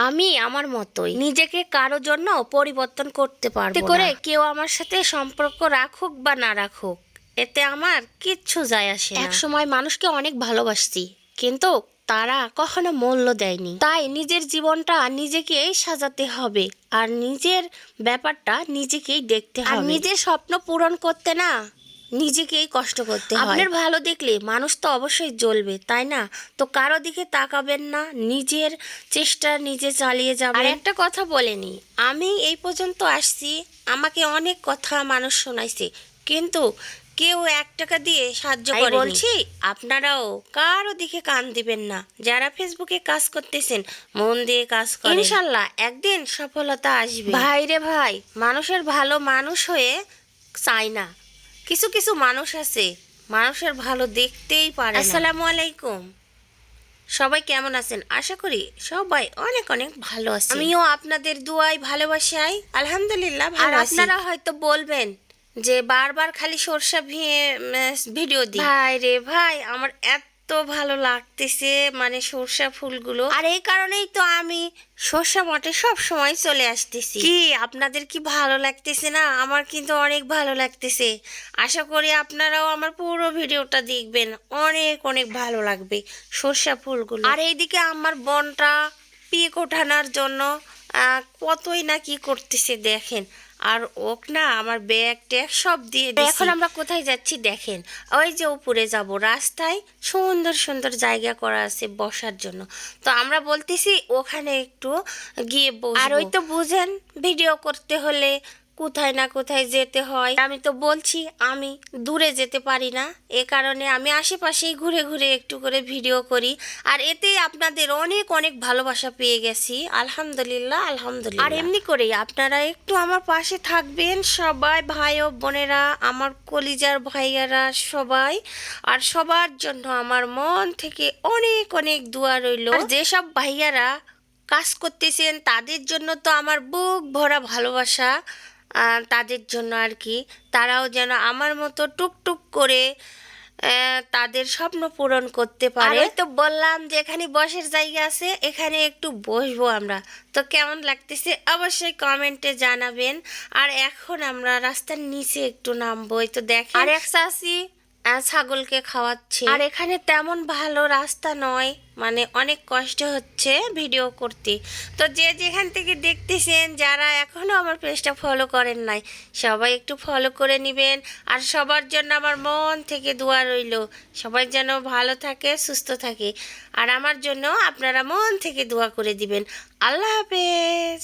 আমি আমার মতোই নিজেকে কারো জন্য পরিবর্তন করতে পারবো না। করে কেউ আমার সাথে সম্পর্ক রাখুক বা না রাখুক, এতে আমার কিচ্ছু যায় আসে না। এক সময় মানুষকে অনেক ভালোবাসছি, কিন্তু তারা কখনো মূল্য দেয়নি। তাই নিজের জীবনটা নিজেকেই সাজাতে হবে, আর নিজের ব্যাপারটা নিজেকেই দেখতে হবে। আর নিজের স্বপ্ন পূরণ করতে না নিজেকেই কষ্ট করতে হয়। আপনার ভালো দেখলে মানুষ তো অবশ্যই জ্বলবে, তাই না? তো কারো দিকে তাকাবেন না, নিজের চেষ্টা নিজে চালিয়ে যাবেন। আর একটা কথা বলেনি, আমি এই পর্যন্ত আসছি, আমাকে অনেক কথা মানুষ শোনাইছে, কিন্তু কেউ 1 টাকা দিয়ে সাহায্য করেনি। বলছি আপনারাও কারো দিকে কান দিবেন না। যারা ফেসবুকে কাজ করতেছেন, মন দিয়ে কাজ করেন, ইনশাল্লাহ একদিন সফলতা আসবে। ভাই রে ভাই, মানুষের ভালো মানুষ হয়ে চায় না। কিছু কিছু মানুষ আছে মানুষের ভালো দেখতেই পারে না। আসসালামু আলাইকুম, সবাই কেমন আছেন? আশা করি সবাই অনেক অনেক ভালো আছেন। আমিও আপনাদের দুয়ায় ভালোবাসাই আলহামদুলিল্লাহ ভালো আছি। আপনারা হয়তো বলবেন যে বারবার খালি সরষা ভিডিও দিই। ভাই রে ভাই, আমার এত ভালো লাগতেছে মানে সরষা ফুলগুলো, আর এই কারণেই তো আমি সরষা মাঠে সব সময় চলে আসতেছি। কি আপনাদের কি ভালো লাগতেছে না? আমার কিন্তু অনেক ভালো লাগতেছে। আশা করি আপনারাও আমার পুরো ভিডিওটা দেখবেন, অনেক অনেক ভালো লাগবে সরষা ফুলগুলো। আর এইদিকে আমার বোনটা পিক ওঠানোর জন্য কতই না কি করতেছে দেখেন। আর ওক না আমার ব্যাগ ট্যাগ সব দিয়ে দিয়েছি। এখন আমরা কোথায় যাচ্ছি দেখেন, ওই যে উপরে যাব, রাস্তায় সুন্দর সুন্দর জায়গা করা আছে বসার জন্য। তো আমরা বলতেছি ওখানে একটু গিয়ে বসবো। আর ওই তো বুঝেন, ভিডিও করতে হলে কোথায় না কোথায় যেতে হয়। আমি তো বলছি আমি দূরে যেতে পারি না, এ কারণে আমি আশেপাশেই ঘুরে ঘুরে একটু করে ভিডিও করি। আর এতে আপনাদের অনেক অনেক ভালোবাসা পেয়ে গেছি, আলহামদুলিল্লাহ আলহামদুলিল্লাহ। আর এমনি করেই আপনারা একটু আমার পাশে থাকবেন সবাই, ভাই ও বোনেরা, আমার কলিজার ভাইয়ারা সবাই। আর সবার জন্য আমার মন থেকে অনেক অনেক দোয়া রইল। আর যেসব ভাইয়ারা কাজ করতেছেন তাদের জন্য তো আমার বুক ভরা ভালোবাসা, তাদের জন্য আর কি, তারাও যেন আমার মতো টুকটুক করে তাদের স্বপ্ন পূরণ করতে পারে। তো বললাম যে এখানে বসার জায়গা আছে, এখানে একটু বসবো আমরা। তো কেমন লাগতেছে অবশ্যই কমেন্টে জানাবেন। আর এখন আমরা রাস্তার নিচে একটু নামবো। তো দেখেন আর এক চাচি ছাগলকে খাওয়াচ্ছে। আর এখানে তেমন ভালো রাস্তা নয়, মানে অনেক কষ্ট হচ্ছে ভিডিও করতে। তো যে যেখান থেকে দেখতেছেন, যারা এখনো আমার পেজটা ফলো করেন নাই, সবাই একটু ফলো করে নেবেন। আর সবার জন্য আমার মন থেকে দোয়া রইল, সবাই যেন ভালো থাকে সুস্থ থাকে। আর আমার জন্য আপনারা মন থেকে দোয়া করে দিবেন। আল্লাহ হাফেজ।